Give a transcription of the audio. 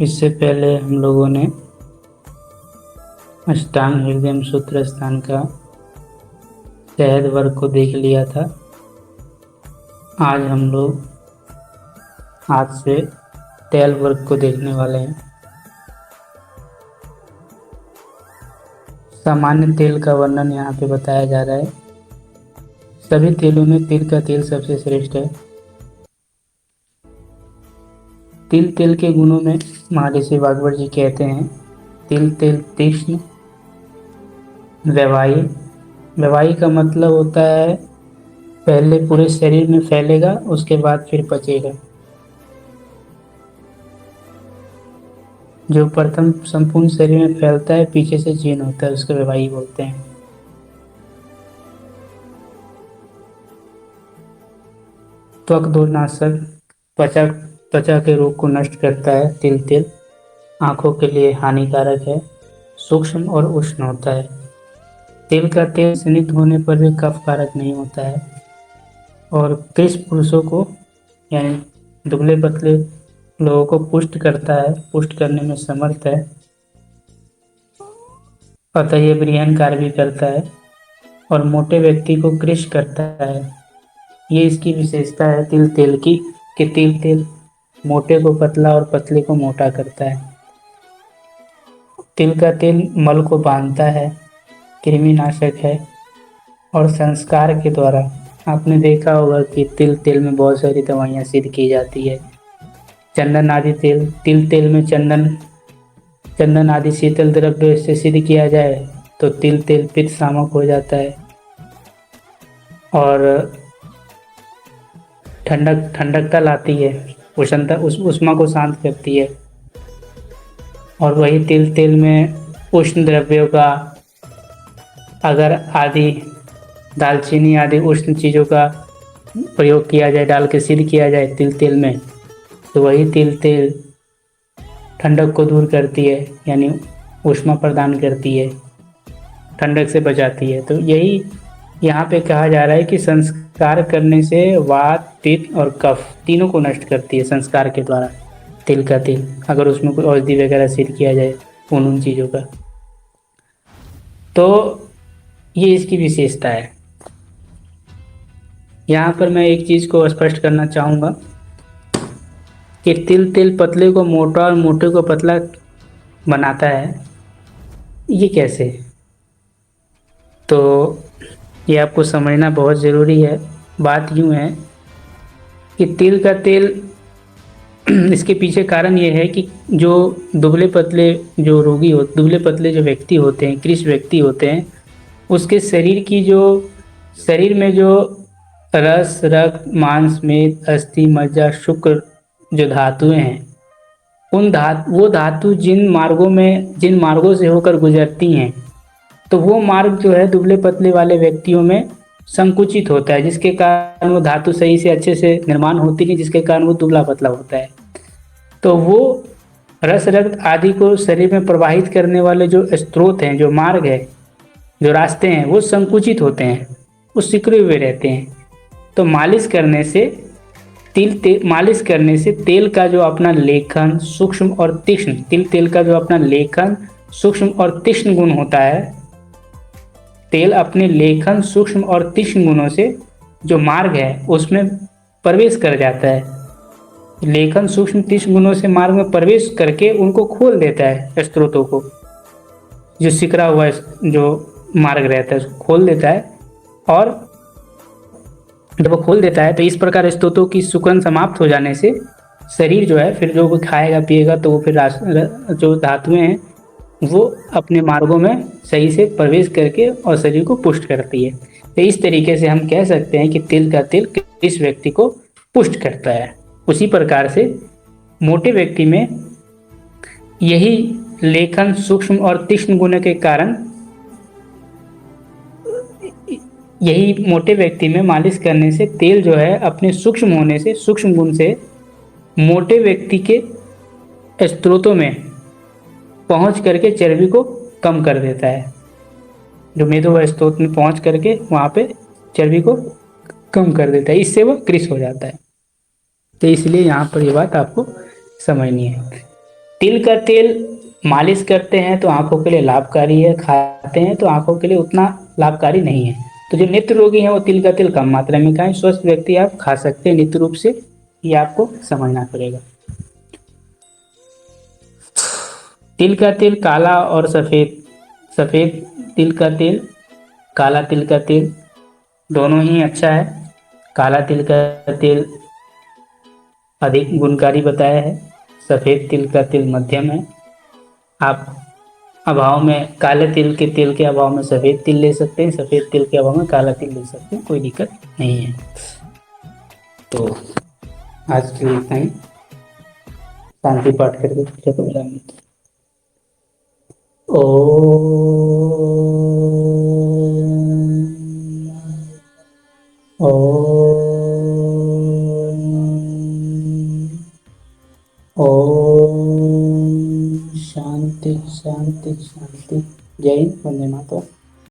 इससे पहले हम लोगों ने अष्टांग हृदय सूत्र स्थान का शहद वर्ग को देख लिया था। आज हम लोग हाथ से तेल वर्ग को देखने वाले हैं। सामान्य तेल का वर्णन यहाँ पे बताया जा रहा है। सभी तेलों में तिल का तेल सबसे श्रेष्ठ है। तिल तेल के गुणों में महर्षि वाग्भट जी कहते हैं, तिल तेल तीक्ष्ण व्यवायी। व्यवायी का मतलब होता है पहले पूरे शरीर में फैलेगा, उसके बाद फिर पचेगा। जो प्रथम संपूर्ण शरीर में फैलता है, पीछे से जीर्ण होता है, उसको व्यवायी बोलते हैं। त्वक दोषनाशक, त्वचा त्वचा के रोग को नष्ट करता है। तिल तेल आंखों के लिए हानिकारक है, सूक्ष्म और उष्ण होता है। तिल का तेल स्निग्ध होने पर भी कफ कारक नहीं होता है और कृष पुरुषों को यानी दुबले पतले लोगों को पुष्ट करता है, पुष्ट करने में समर्थ है। अतः ये बृहन कार्य भी करता है और मोटे व्यक्ति को कृष करता है। ये इसकी विशेषता है तिल तेल की, कि तिल तेल मोटे को पतला और पतले को मोटा करता है। तिल का तेल मल को बांधता है, कृमिनाशक है और संस्कार के द्वारा आपने देखा होगा कि तिल तेल में बहुत सारी दवाइयाँ सिद्ध की जाती है। चंदन आदि तेल, तिल तेल में चंदन आदि शीतल द्रव्य से सिद्ध किया जाए तो तिल तेल पित्त शामक हो जाता है और ठंडकता लाती है, उष्मा को शांत करती है। और वही तिल तेल में उष्ण द्रव्यों का अगर आदि दालचीनी आदि उष्ण चीज़ों का प्रयोग किया जाए, डाल के सिद्ध किया जाए तिल तेल में, तो वही तिल तेल ठंडक को दूर करती है, यानी ऊष्मा प्रदान करती है, ठंडक से बचाती है। तो यही यहाँ पे कहा जा रहा है कि संस्कार करने से वात, पित्त और कफ तीनों को नष्ट करती है संस्कार के द्वारा तिल का तेल, अगर उसमें कोई औषधि वगैरह सिद्ध किया जाए उन चीज़ों का। तो ये इसकी विशेषता है। यहाँ पर मैं एक चीज़ को स्पष्ट करना चाहूँगा कि तिल तेल पतले को मोटा और मोटे को पतला बनाता है। ये कैसे? तो ये आपको समझना बहुत ज़रूरी है। बात यूँ है कि तिल का तेल इसके पीछे कारण ये है कि जो दुबले पतले जो रोगी हो, दुबले पतले जो व्यक्ति होते हैं, कृष व्यक्ति होते हैं, उसके शरीर में जो रस, रक्त, मांस, मेद, अस्थि, मज्जा, शुक्र जो धातुएं हैं, वो धातु जिन मार्गों से होकर गुजरती हैं, तो वो मार्ग जो है दुबले पतले वाले व्यक्तियों में संकुचित होता है, जिसके कारण वो धातु सही से अच्छे से निर्माण होती नहीं, जिसके कारण वो दुबला पतला होता है। तो वो रस, रक्त आदि को शरीर में प्रवाहित करने वाले जो स्रोत हैं, जो मार्ग है, जो रास्ते हैं, वो संकुचित होते हैं, वो सिकुड़े हुए रहते हैं। तो मालिश करने से तेल का जो अपना लेखन सूक्ष्म और तीक्ष्ण, तिल तेल का जो अपना लेखन सूक्ष्म और तीक्ष्ण गुण होता है, तेल अपने लेखन सूक्ष्म और तीक्ष्ण गुणों से जो मार्ग है उसमें प्रवेश कर जाता है। लेखन सूक्ष्म तीक्ष्ण गुणों से मार्ग में प्रवेश करके उनको खोल देता है, स्त्रोतों को, जो सिकरा हुआ जो मार्ग रहता है उसको खोल देता है। और जब वो खोल देता है तो इस प्रकार स्त्रोतों की सुकन समाप्त हो जाने से शरीर जो है फिर जो वो खाएगा पिएगा तो वो फिर जो धातुएं हैं वो अपने मार्गों में सही से प्रवेश करके और शरीर को पुष्ट करती है। तो इस तरीके से हम कह सकते हैं कि तिल का तेल इस व्यक्ति को पुष्ट करता है। उसी प्रकार से मोटे व्यक्ति में यही लेखन सूक्ष्म और तीक्ष्ण गुण के कारण, यही मोटे व्यक्ति में मालिश करने से तेल जो है अपने सूक्ष्म होने से, सूक्ष्म गुण से मोटे व्यक्ति के स्त्रोतों में पहुंच करके चर्बी को कम कर देता है। जो मेदो स्त्रोत में पहुंच करके वहां पे चर्बी को कम कर देता है, इससे वो कृश हो जाता है। तो इसलिए यहाँ पर ये बात आपको समझनी है। तिल का तेल मालिश करते हैं तो आंखों के लिए लाभकारी है, खाते हैं तो आंखों के लिए उतना लाभकारी नहीं है। तो जो नेत्र रोगी हैं वो तिल का तेल कम मात्रा में खाएं। स्वस्थ व्यक्ति आप खा सकते हैं नित्य रूप से, ये आपको समझना पड़ेगा। तिल का तेल काला और सफ़ेद, सफ़ेद तिल का तेल, काला तिल का तेल दोनों ही अच्छा है। काला तिल का तेल अधिक गुणकारी बताया है, सफ़ेद तिल का तेल मध्यम है। आप अभाव में काले तिल के अभाव में सफ़ेद तिल ले सकते हैं, सफ़ेद तिल के अभाव में काला तिल ले सकते हैं, कोई दिक्कत नहीं है। तो आज के लिए इतना ही। शांति पाठ करके दूसरे को मिलाएंगे। ओ ओ ओम शांति शांति शांति। जय हिंद, वंदे मातरम।